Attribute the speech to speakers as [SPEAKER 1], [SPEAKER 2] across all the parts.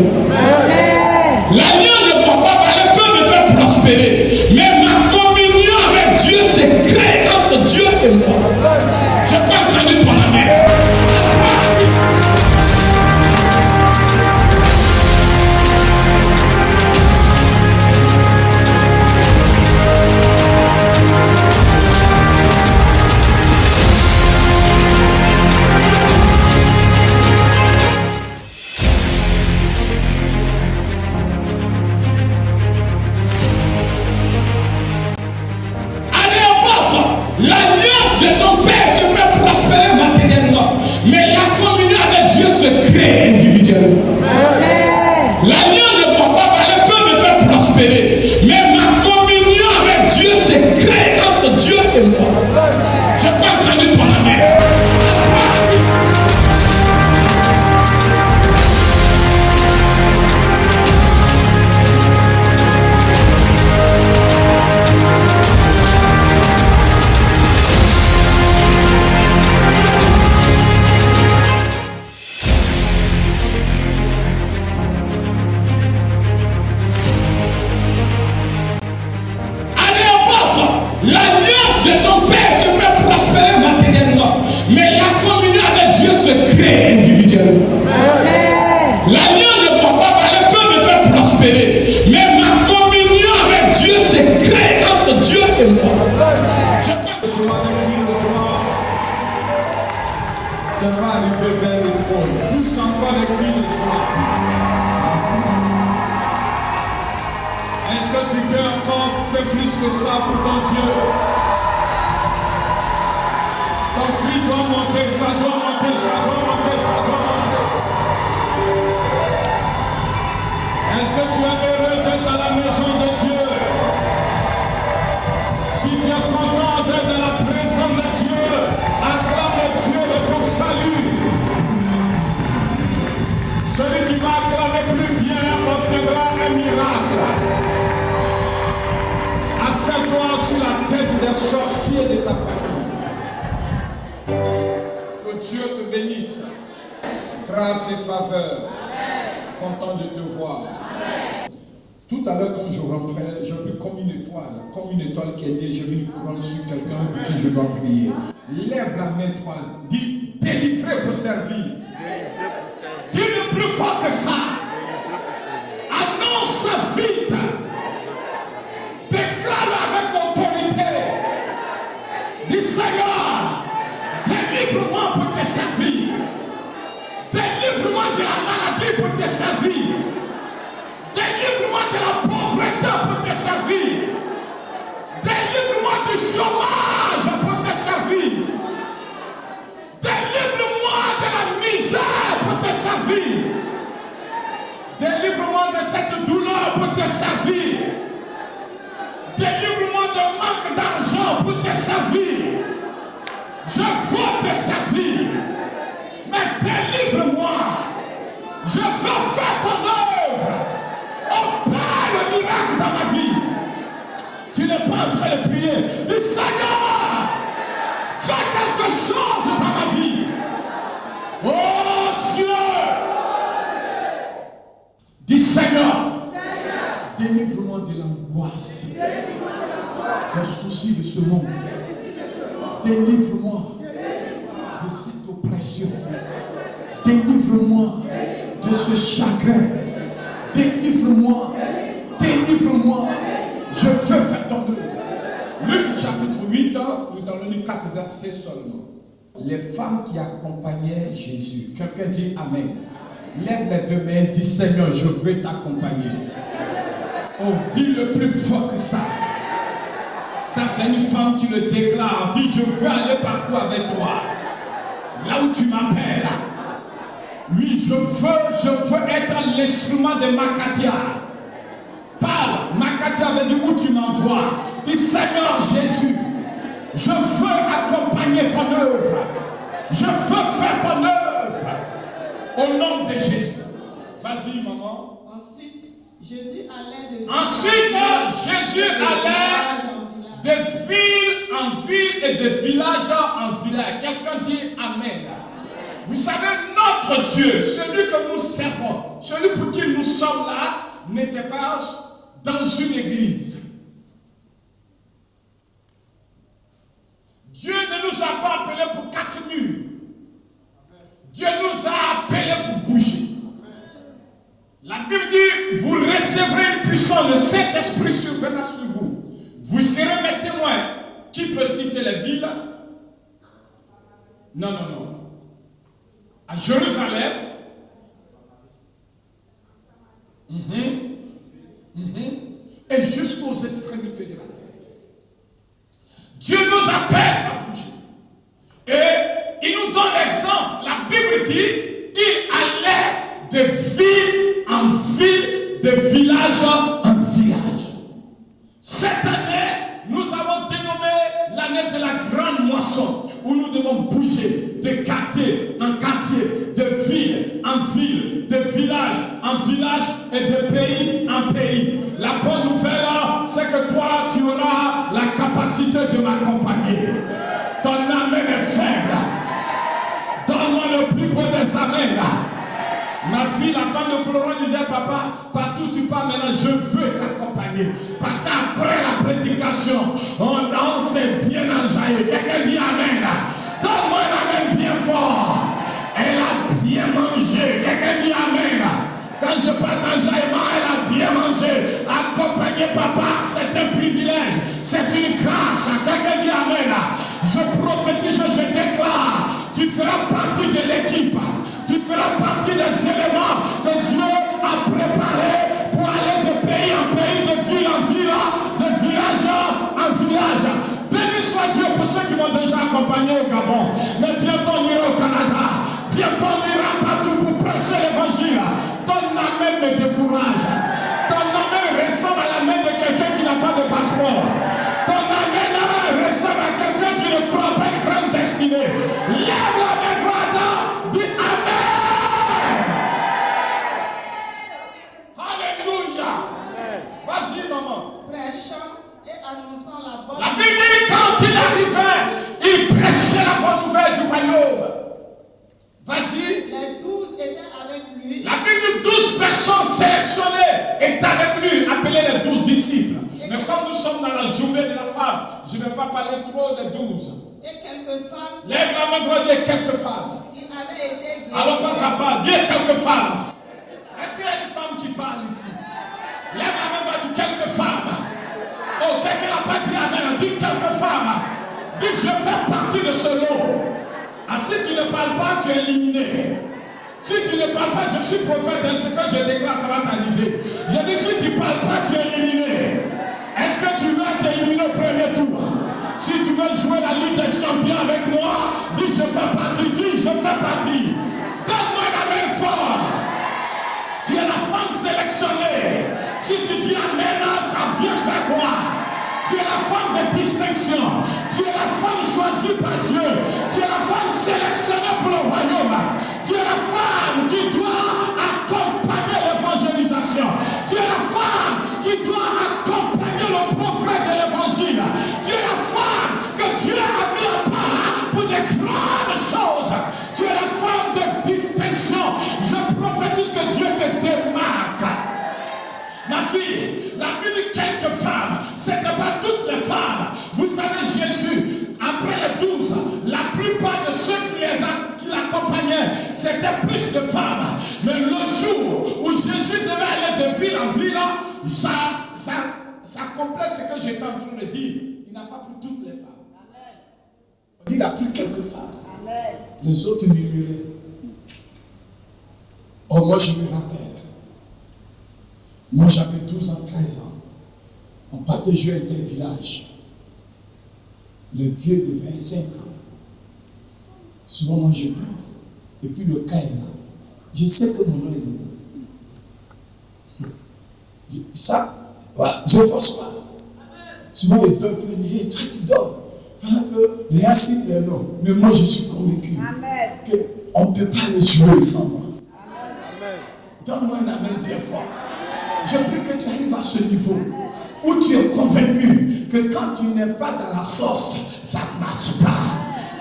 [SPEAKER 1] individuellement. L'alliance de papa elle peut me faire prospérer, mais ma communion avec Dieu c'est créé entre Dieu et moi. Je n'ai pas entendu ton amen. L'alliance de ton père te fait prospérer matériellement, mais la communion avec Dieu se crée individuellement. L'alliance de papa elle peut me faire prospérer, mais ma communion avec Dieu se crée entre Dieu et moi. Je n'ai pas entendu ton amen. L'alliance de ton père te fait prospérer matériellement, mais la communion avec Dieu se crée individuellement. L'alliance de papa elle peut me faire prospérer, mais ma communion avec Dieu se crée entre Dieu et moi.
[SPEAKER 2] Ça va arriver vers le trône. Plus encore les cris de joie. Est-ce que tu peux encore faire plus que ça pour ton Dieu? Ton cri doit monter, ça doit monter, ça doit monter, ça doit monter. Est-ce que tu es heureux d'être dans la maison de Dieu? Si tu es content d'être dans la présence de Dieu, acclame Dieu de ton salut. Celui qui va acclamer plus bien obtiendra un miracle. Assieds-toi sur la tête des sorciers de ta famille. Que Dieu te bénisse. Grâce et faveur. Content de te voir. Tout à l'heure, quand je rentrais, j'ai vu comme une étoile qui est née. J'ai vu une couronne sur quelqu'un pour qui je dois prier. Lève la main droite. Dis délivré pour servir. Dis le plus fort que ça. Annonce vite. Déclare avec autorité. Dis Seigneur, délivre-moi pour te servir. Délivre-moi de la maladie pour te servir. Délivre-moi de la pauvreté pour te servir. Délivre-moi du chômage pour te servir. Délivre-moi de la misère pour te servir. Délivre-moi de cette douleur pour te servir. Délivre-moi de manque d'argent pour te servir. Je veux te servir. Mais délivre-moi. Je veux faire ton œuvre. Opère le miracle dans ma vie. Tu n'es pas en train de prier. Dis Seigneur, fais quelque chose dans ma vie. Oh Dieu. Dis Seigneur, délivre-moi de l'angoisse, des soucis de ce monde. Délivre-moi de cette oppression. Délivre-moi de ce chagrin. Délivre-moi. Délivre-moi. Je veux faire ton œuvre. Luc chapitre 8, nous allons lire 4 versets seulement. Les femmes qui accompagnaient Jésus. Quelqu'un dit Amen. Lève les deux mains, dis Seigneur, je veux t'accompagner. Oh, dis le plus fort que ça. Ça, c'est une femme qui le déclare. Dis, je veux aller partout avec toi. Là où tu m'appelles. Oui, je veux être l'instrument de Makatia. Parle, Makatia veut dire où tu m'envoies. Dis, Seigneur Jésus, je veux accompagner ton œuvre. Je veux faire ton œuvre. Au nom de Jésus. Vas-y, maman.
[SPEAKER 3] Ensuite, Jésus allait
[SPEAKER 1] de ville en ville et de village en village. Quelqu'un dit Amen. Vous savez, notre Dieu, celui que nous servons,
[SPEAKER 2] celui pour qui nous sommes là n'était pas dans une église. Dieu ne nous a pas appelés pour 4 murs. Dieu nous a appelés pour bouger. La Bible dit, vous recevrez une puissance, le Saint-Esprit surviendra sur vous. Vous serez mes témoins. Qui peut citer les villes? Non. À Jérusalem. Et jusqu'aux extrémités de la terre. Dieu nous appelle à bouger. Et il nous donne l'exemple. La Bible dit, il allait de ville en ville, de village en village. Cette année, nous avons dénommé l'année de la grande moisson, où nous devons bouger de quartier en quartier, de ville en ville, de village en village et de pays en pays. La bonne nouvelle, c'est que toi, tu auras la capacité de m'accompagner. Ton amen est faible. Donne-moi le plus beau des amens. Ma fille, la femme de Florent disait, papa, partout tu pars maintenant, je veux t'accompagner. Parce qu'après la prédication, on s'est bien enjaillé. Quelqu'un dit amen. Donne-moi un amen bien fort. Elle a bien mangé. Quelqu'un dit amen. Quand je parle d'enjaillement, elle a bien mangé. Accompagner papa, c'est un privilège. C'est une grâce. Quelqu'un dit amen. Je prophétise, je déclare. Tu feras partie de l'équipe. Tu feras partie des éléments que Dieu a préparés pour aller de pays en pays, de ville en ville, de village en village. Béni soit Dieu pour ceux qui m'ont déjà accompagné au Gabon. Mais bientôt on ira au Canada. Bientôt on ira partout pour prêcher l'évangile. Ton amen me décourage. Ton amen ressemble à la main de quelqu'un qui n'a pas de passeport. Ton amen ressemble à quelqu'un qui ne croit pas une grande destinée. Lève la main droite. Dis amen. Alléluia. Vas-y maman.
[SPEAKER 3] Prêchant et annonçant la bonne
[SPEAKER 2] La Bible dit quand il arrivait, il prêchait la bonne nouvelle du royaume. Vas-y.
[SPEAKER 3] Les 12 étaient avec lui.
[SPEAKER 2] La Bible dit 12 personnes sélectionnées étaient avec lui, appelées les 12 disciples. Mais comme nous sommes dans la journée de la femme, je ne vais pas parler trop des 12.
[SPEAKER 3] Et quelques femmes
[SPEAKER 2] Lève la main droite, dis quelques femmes.
[SPEAKER 3] qui avaient été guéries.
[SPEAKER 2] Alors pas à part, dis quelques femmes. Est-ce qu'il y a une femme qui parle ici? Lève la main droite, dis quelques femmes. Oh, quelqu'un n'a pas dit amen, dis quelques femmes. Dis je fais partie de ce lot. Ah, si tu ne parles pas, tu es éliminé. Si tu ne parles pas, je suis prophète, et ce que je déclare, ça va t'arriver. Je dis, si tu ne parles pas, tu es éliminé. Est-ce que tu veux être éliminé au premier tour? Si tu veux jouer la Ligue des Champions avec moi, dis, je fais partie, dis, je fais partie. Donne-moi un amen fort. Tu es la femme sélectionnée. Si tu dis amen, ça vient vers toi. Tu es la femme de distinction. Tu es la femme choisie par Dieu. Tu es la femme sélectionnée pour le royaume. Tu es la femme qui doit accompagner l'évangélisation. Tu es la femme qui doit accompagner le progrès de l'évangile. Tu es la femme que Dieu a mis à part pour des grandes choses. Tu es la femme de distinction. Je prophétise que Dieu te démarque. Ma fille, la Bible dit quelques femmes, ce n'était pas toutes les femmes. Vous savez, Jésus, après les 12, la plupart de ceux qui l'accompagnaient, c'était plus de femmes. Mais le jour où Jésus devait aller de ville en ville, ça complète ce que j'étais en train de dire. Il n'a pas pris toutes les femmes. On dit il a pris quelques femmes. Amen. Les autres murmuraient. Oh, moi je me rappelle. Moi, j'avais 12 ans, 13 ans. On partait jouer à des villages. Le vieux de 25 ans. Souvent, moi, je pleure. Et puis, le cas est là. Je sais que mon nom est là. Ça, voilà, je ne pense pas. Souvent, les peuple disent, toi, tu dors. Pendant que les assis, les noms. Mais moi, je suis convaincu qu'on ne peut pas le jouer sans moi. Donne-moi un amen bien fort. Je prie que tu arrives à ce niveau où tu es convaincu que quand tu n'es pas dans la sauce, ça ne marche pas.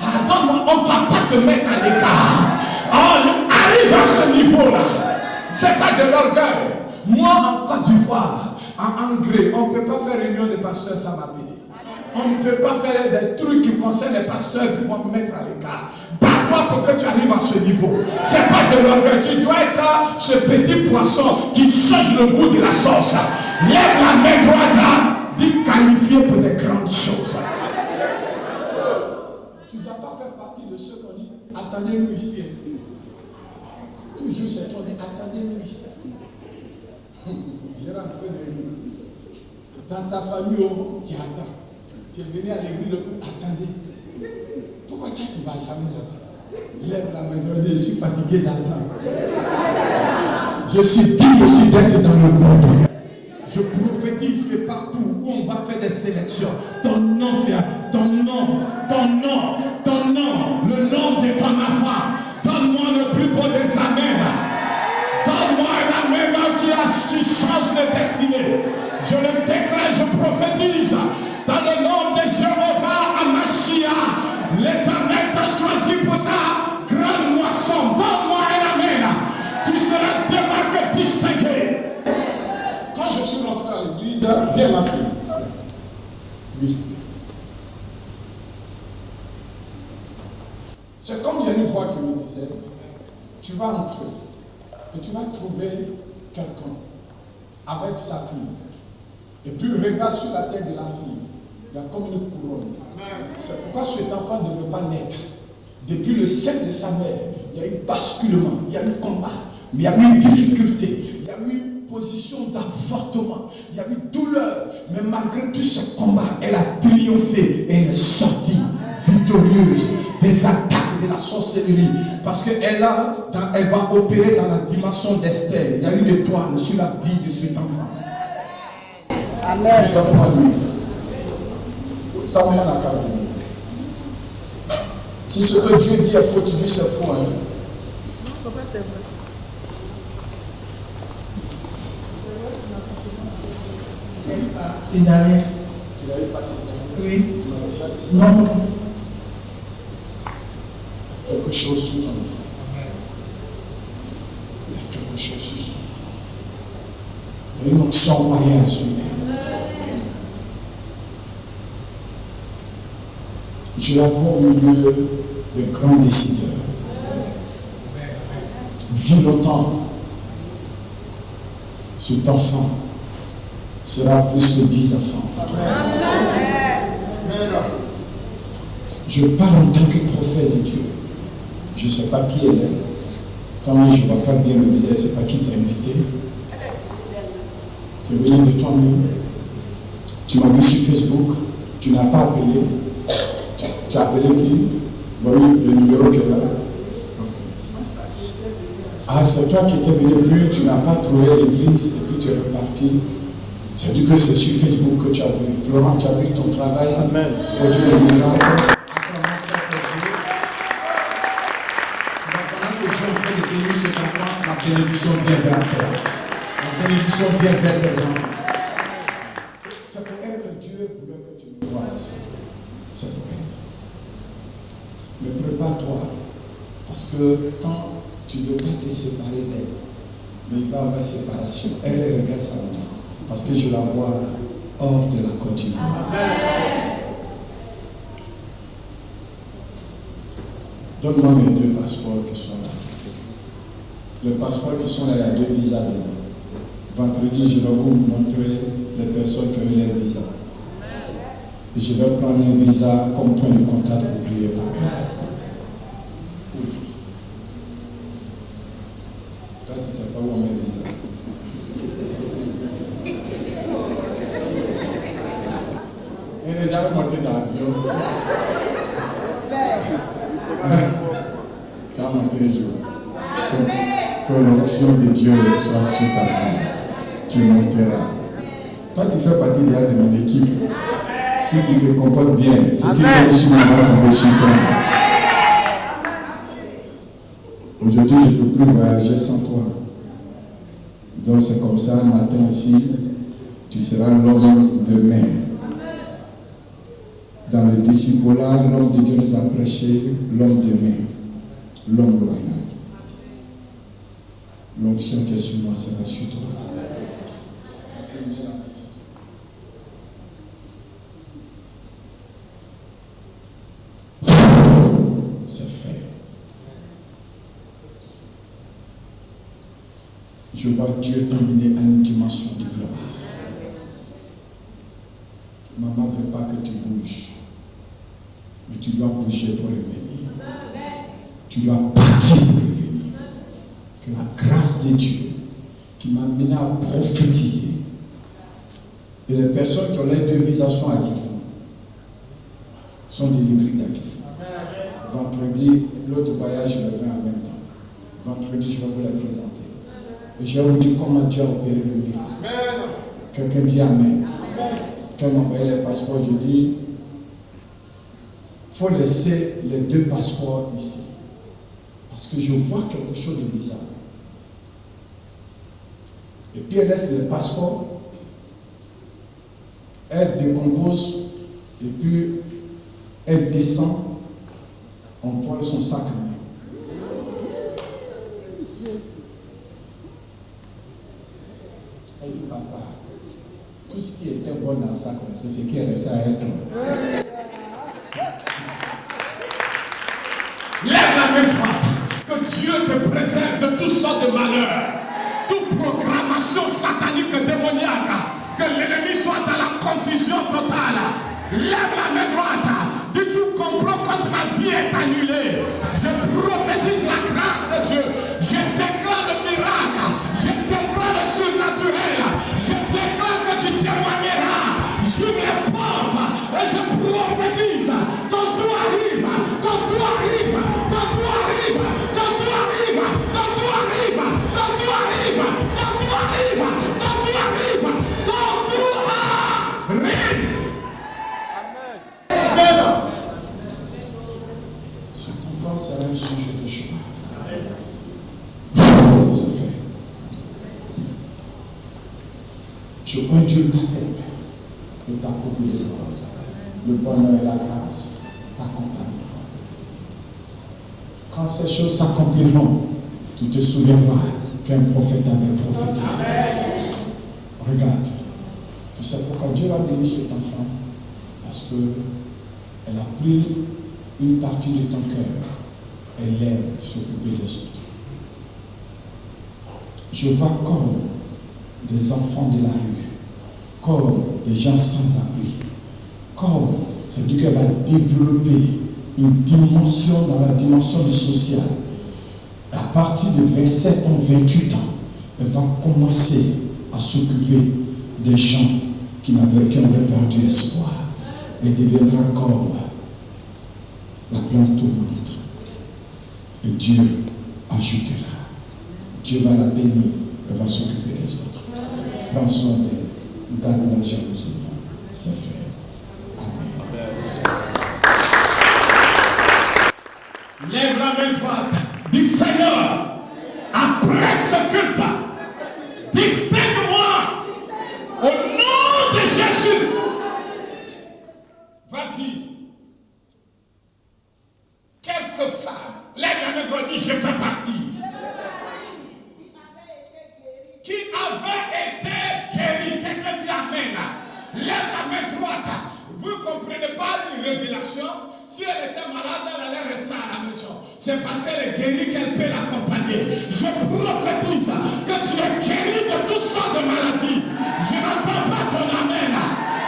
[SPEAKER 2] Ah, donne-moi, on ne va pas te mettre à l'écart. Oh, arrive à ce niveau-là. C'est pas de l'orgueil. Moi, en Côte d'Ivoire, en Hongrie, on ne peut pas faire réunion de pasteurs sans m'appeler. On ne peut pas faire des trucs qui concernent les pasteurs qui vont me mettre à l'écart. Bats-toi pour que tu arrives à ce niveau. Ce n'est pas de l'orgueil. Tu dois être ce petit poisson qui change le goût de la sauce. Lève la main droite, dis qualifié pour des grandes choses. Tu ne dois pas faire partie de ceux qu'on dit attendez-nous ici. Toujours c'est qu'on dit attendez-nous ici. J'ai rentré dans ta famille, tu attends. Tu es venu à l'église, attendez. Pourquoi tu ne vas jamais là-bas? Lève la main, je suis fatigué d'attendre. Je suis digne aussi d'être dans le groupe. Je prophétise que partout où on va faire des sélections, ton nom, c'est ton nom, le nom de ton enfant. Donne-moi le plus beau des amens. Donne-moi un amen qui change de destinée. Je le déclare, je prophétise. Dans le nom de Jéhovah Amashia, l'Éternel t'a choisi pour ça. Grande moisson, donne-moi un amen. Tu seras démarqué, distingué. Quand je suis rentré à l'église, viens ma fille. Oui. C'est comme il y a une voix qui me disait, tu vas entrer et tu vas trouver quelqu'un avec sa fille. Et puis regarde sur la tête de la fille. Il y a comme une couronne. C'est pourquoi cet enfant ne veut pas naître. Depuis le sein de sa mère, il y a eu basculement, il y a eu combat, mais il y a eu une difficulté, il y a eu une position d'avortement, il y a eu douleur. Mais malgré tout ce combat, elle a triomphé et elle est sortie victorieuse des attaques de la sorcellerie. Parce qu'elle va opérer dans la dimension d'Esther. Il y a une étoile sur la vie de cet enfant. Amen. Ça me la carrière. Si ce que Dieu dit est faux, tu dis c'est faux. Hein?
[SPEAKER 3] Pourquoi c'est vrai? Césarien.
[SPEAKER 2] Tu n'avais pas Césarien?
[SPEAKER 3] Oui. Non.
[SPEAKER 2] Quelque chose sur ton enfant. Il y a quelque chose sur son enfant. Il y a une onction royale sur elle. Je la vois au milieu de grands décideurs. Vis longtemps. Cet enfant sera plus que 10 enfants. Je parle en tant que prophète de Dieu. Je ne sais pas qui elle est. Quand je ne vois pas bien le visage, ce n'est pas qui t'a invité. Tu es venu de toi-même. Tu m'as vu sur Facebook. Tu n'as pas appelé. Tu as appelé qui? Voyez le numéro qui est là. Ah, c'est toi qui étais venu, plus tu n'as pas trouvé l'église et puis tu es reparti. C'est dit que c'est sur Facebook que tu as vu. Florent, tu as vu ton travail. Amen. Produit le miracle. La bénédiction vient vers toi. La bénédiction vient vers tes enfants. C'est pour elle que Dieu voulait que tu me voies ici. C'est pour elle. Mais prépare-toi. Parce que quand tu ne veux pas te séparer d'elle, mais il va y avoir séparation. Elle regarde sa maman. Parce que je la vois hors de la Côte d'Ivoire. Donne-moi mes 2 passeports qui sont là. Les passeports qui sont là, il y a 2 visas dedans. Vendredi, je vais vous montrer les personnes qui ont eu les visas. Et je vais prendre un visa comme point de contact pour prier pour eux. Toi, tu ne sais pas où on met le visa. Elle n'est jamais montée dans l'avion. Ça va monter un jour. Que l'onction de Dieu soit sur ta vie. Tu monteras. Toi, tu fais partie déjà de mon équipe. Si tu te comportes bien, ce qui tombe sur moi va tomber sur toi. Aujourd'hui, je ne peux plus voyager sans toi. Donc, c'est comme ça, le matin aussi, tu seras l'homme de main. Dans le discipulat, l'homme de Dieu nous a prêché l'homme de main, l'homme loyal. L'onction qui est sur moi sera sur toi. C'est fait. Je vois Dieu t'emmener à une dimension de gloire. Maman ne veut pas que tu bouges. Mais tu dois bouger pour revenir. Tu dois partir pour revenir. Que la grâce de Dieu qui m'a amené à prophétiser. Et les personnes qui ont les deux visages sont à Guifou. Sont délivrées à Guifou. Vendredi, l'autre voyage, je le fais en même temps. Vendredi, je vais vous les présenter. Et je vais vous dire comment Dieu a opéré le miracle. Quelqu'un dit Amen. Quand m'a envoyé les passeports, je dis, il faut laisser les deux passeports ici. Parce que je vois quelque chose de bizarre. Et puis elle laisse le passeport, elle décompose, et puis elle descend, on vole son sac à main. Elle dit, papa, tout ce qui était bon dans le sac, c'est ce qui est resté à être.
[SPEAKER 1] Lève la main droite. Que Dieu te préserve de toutes sortes de malheurs. Toute programmation satanique démoniaque. Que l'ennemi soit dans la confusion totale. Lève la main droite. Dis tout complot contre ma vie est annulé. Je prophétise la grâce de Dieu. Je déclare le miracle. Je déclare le surnaturel. Je déclare que tu témoigneras. J'ouvre les portes et je prophétise. Quand tout arrive, quand tout arrive, quand tout arrive, quand tout arrive, quand tout arrive, quand tout arrive, quand tout arrive, quand tout arrive, quand tout arrive. Amen.
[SPEAKER 2] Cet enfant sera un sujet de joie. C'est fait. Je conduis ta tête et ta coupe de l'ordre. Le bonheur et la grâce t'accompagneront. Quand ces choses s'accompliront, tu te souviendras qu'un prophète avait prophétisé. Regarde. Tu sais pourquoi Dieu a béni cet enfant? Parce qu'elle a pris une partie de ton cœur. Elle aime s'occuper des autres. Je vois comme des enfants de la rue, comme des gens sans abri, comme c'est Dieu qui va développer une dimension dans la dimension du social. À partir de 27 ans, 28 ans, elle va commencer à s'occuper des gens qui avaient perdu espoir. Elle deviendra comme la plante tournante. Et Dieu ajoutera. Dieu va la bénir, elle va s'occuper des autres. Prends soin d'elle, garde la jalousie. C'est fait. Amen.
[SPEAKER 1] Lève la main droite. Dis Seigneur, après ce culte, distingue-moi au nom de Jésus. Vas-y. Quelques femmes, lève la main droite, dis je fais partie. Qui avait été guéri. Quelqu'un dit Amen. Lève la main droite. Vous ne comprenez pas une révélation. Si elle était malade, elle allait rester à la maison. C'est parce qu'elle est guérie qu'elle peut l'accompagner. Je prophétise que tu es guéri de toutes sortes de maladies. Je n'entends pas ton Amen.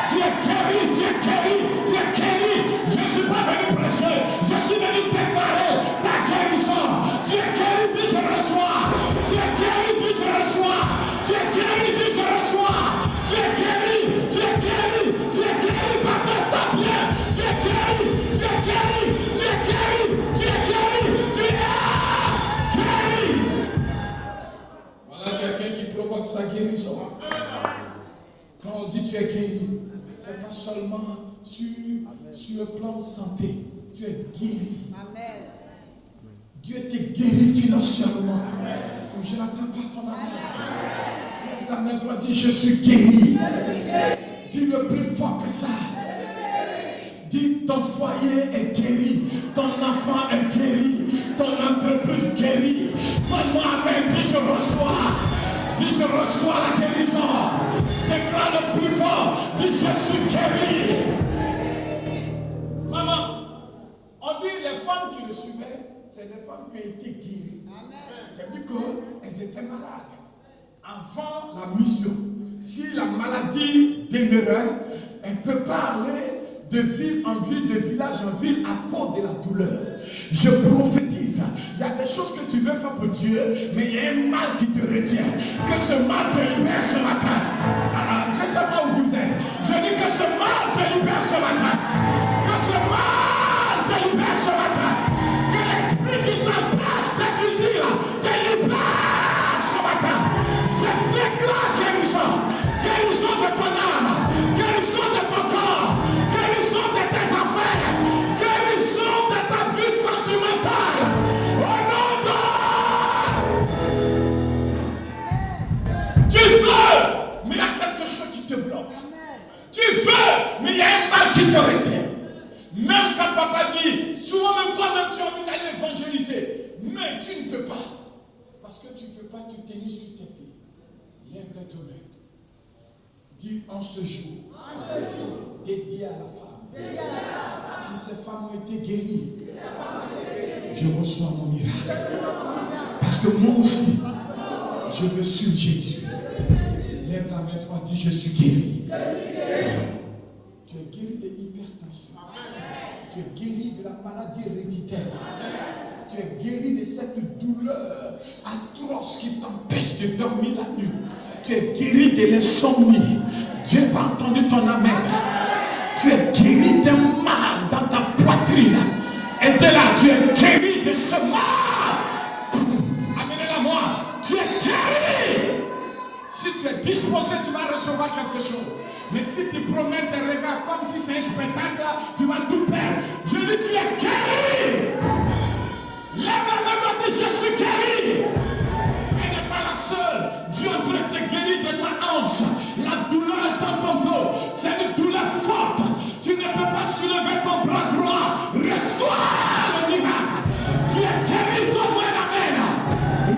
[SPEAKER 1] Tu es guéri, tu es guéri, tu es guéri. Je ne suis pas venu prêcher. Je suis venu déclarer ta guérison. Tu es guéri, puis je reçois. Tu es guéri, puis je reçois. Tu es guéri, puis je reçois. Tu es guéri, tu es guéri, tu es guéri par ta bien. Tu es guéri, tu es guéri, tu es guéri, tu es guéri, tu es guéri.
[SPEAKER 2] Voilà quelqu'un qui provoque sa guérison. Quand on dit tu es guéri, c'est pas seulement sur le plan de santé. Tu es guéri.
[SPEAKER 3] Amen.
[SPEAKER 2] Dieu te guérit financièrement. Je n'attends pas ton amen. Lève la main droite, dis je suis guéri. Dis le plus fort que ça. Dis ton foyer est guéri. Ton enfant est guéri. Ton entreprise guérie. Donne-moi amen, dis je reçois. reçois la guérison. Déclare le plus fort, dis je suis guéri. Maman, on dit les femmes qui le suivaient, c'est des femmes qui ont été guéries. C'est-à-dire qu'elles étaient malades. Avant la mission, si la maladie demeurait, elle ne peut pas aller de ville en ville, de village en ville à cause de la douleur. Je prophétise, il y a des choses que tu veux faire pour Dieu, mais il y a un mal qui te retient. Que ce mal te libère ce matin. Je ne sais pas où vous êtes. Je dis que ce mal te libère ce matin. Que ce mal te libère ce matin. Que l'esprit qui t'empêche d'être dit te libère ce matin. Je déclare guérison. Guérison de ton âme. Guérison de ton corps. Guérison de tes affaires. Guérison de ta vie sentimentale. Au nom de... Tu veux, mais il y a quelque chose qui te bloque. Tu veux, mais il y a un mal qui te retient. Même quand papa dit, souvent même toi-même tu as envie d'aller évangéliser, mais tu ne peux pas. Parce que tu ne peux pas te tenir sur tes pieds. Lève les deux mains. Dis en ce jour, dédié à la femme. Si ces femmes ont été guéries, je reçois mon miracle. Parce que moi aussi, je veux suivre Jésus. Lève la main droite, dis je suis guéri. Tu es guéri de l'hypertension. Tu es guéri de la maladie héréditaire. Tu es guéri de cette douleur atroce qui t'empêche de dormir la nuit. Tu es guéri de l'insomnie. Dieu n'a pas entendu ton amen. Tu es guéri d'un mal dans ta poitrine. Et de là, tu es guéri de ce mal. Amenez-la moi. Tu es guéri. Si tu es disposé, tu vas recevoir quelque chose. Mais si tu promets tes regards comme si c'est un spectacle, tu vas tout perdre. Je dis, tu es guéri. Lève la main et dis, je suis guéri. Elle n'est pas la seule. Dieu est en train de te guérir de ta hanche. La douleur dans ton dos, c'est une douleur forte. Tu ne peux pas soulever ton bras droit. Reçois le miracle. Tu es guéri, donne-moi l'amen.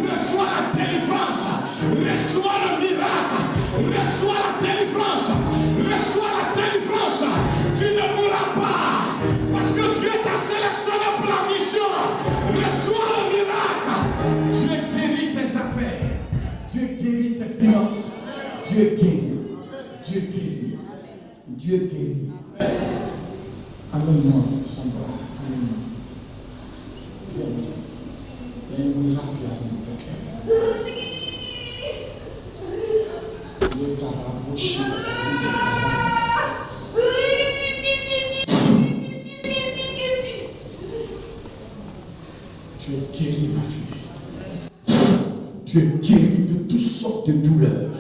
[SPEAKER 2] Reçois la délivrance. Reçois le miracle. Reçois la délivrance. Reçois la délivrance. Tu ne mourras pas. Parce que Dieu t'a sélectionné pour la mission. Reçois le miracle. Dieu guérit tes affaires. Dieu guérit tes finances. Dieu guérit. Dieu guérit. Dieu guérit. Amène-moi, Sandra. Amène-moi. Il y a un miracle à nous. Le carabouchi. Tu es guéri, ma fille. Tu es guéri de toutes sortes de douleurs.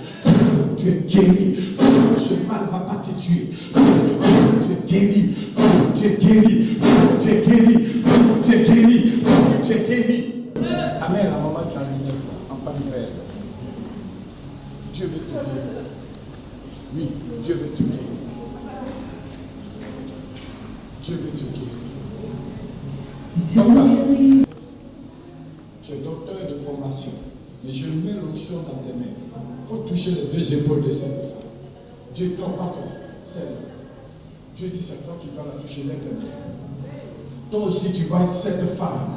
[SPEAKER 2] Tu es guéri. Ce mal ne va pas te tuer. Tu es guéri. Tu es guéri. Tu es guéri. Tu es guéri. Tu es guéri. Amen. La maman qui a lumière en pas de verre. Dieu veut te guérir. Oui, Dieu veut te guérir. Dieu veut te guérir. Papa, tu es docteur de formation. Et je mets l'onction dans tes mains. Il faut toucher les deux épaules de cette femme. Dieu, non, pas toi, celle-là. Dieu dit, c'est toi qui dois la toucher, lève les mains. Toi aussi, tu vas être cette femme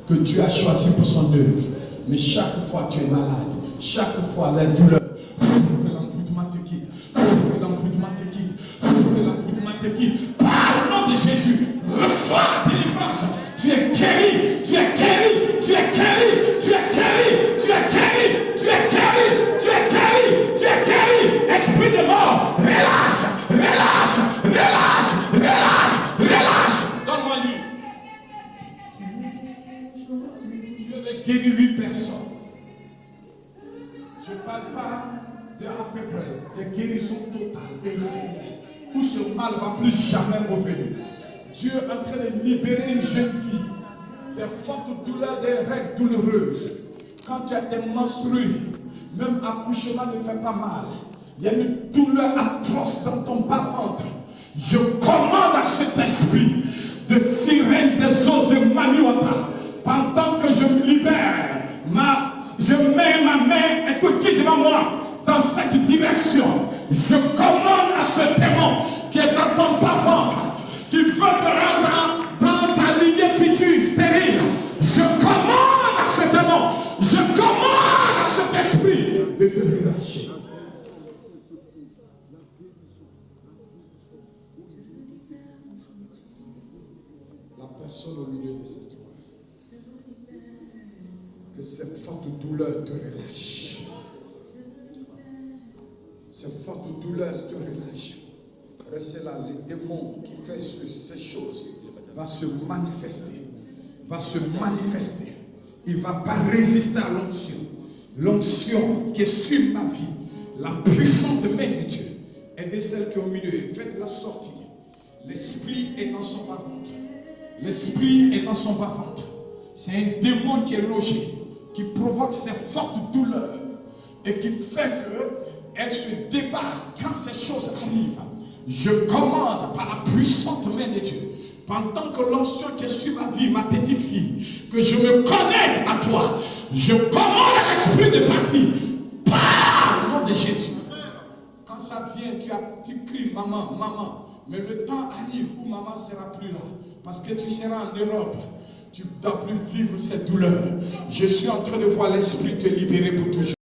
[SPEAKER 2] que Dieu a choisie pour son œuvre. Mais chaque fois, tu es malade. Chaque fois, la douleur. Que l'envoûtement te quitte. Que l'envoûtement te quitte. Que l'envoûtement te quitte. Par le nom de Jésus, reçois la délivrance. Tu es guéri. Tu es guéri. Tu es guéri. Tu es guéri. Tu es guéri. Tu es guéri. Tu es guéri. Tu es guéri. Esprit de mort, relâche. Relâche. Relâche. Relâche. Relâche. Donne-moi lui. Dieu veut guérir 8 personnes. Je ne parle pas de à peu près de guérison totale et réelle, où ce mal ne va plus jamais revenir. Dieu est en train de libérer une jeune fille des fortes douleurs, des règles douloureuses. Quand tu as tes menstrues, même accouchement ne fait pas mal. Il y a une douleur atroce dans ton bas-ventre. Je commande à cet esprit de sirène des eaux de Manuata, pendant que je me libère, je mets ma main, écoute qui devant moi, dans Je commande à ce démon qui est dans ton bas-ventre, qui veut te rendre dans ta lignée future stérile. Je commande à ce démon, je commande à cet esprit de te relâcher. La personne au milieu de cette voie, que cette forte douleur te relâche. Cette forte douleur te relâche. Restez là, le démon qui fait ces choses va se manifester. Va se manifester. Il ne va pas résister à l'onction. L'onction qui est sur ma vie, la puissante main de Dieu, aidez celle qui est au milieu. Faites-la sortir. L'esprit est dans son bas-ventre. L'esprit est dans son bas-ventre. C'est un démon qui est logé, qui provoque ces fortes douleurs et qui fait qu'elle se débat quand ces choses arrivent. Je commande par la puissante main de Dieu, pendant que l'onction qui est sur ma vie, ma petite fille, que je me connecte à toi, je commande à l'esprit de partir par le nom de Jésus. Quand ça vient, tu cries maman, maman, mais le temps arrive où maman ne sera plus là, parce que tu seras en Europe. Tu ne dois plus vivre cette douleur. Je suis en train de voir l'esprit te libérer pour toujours.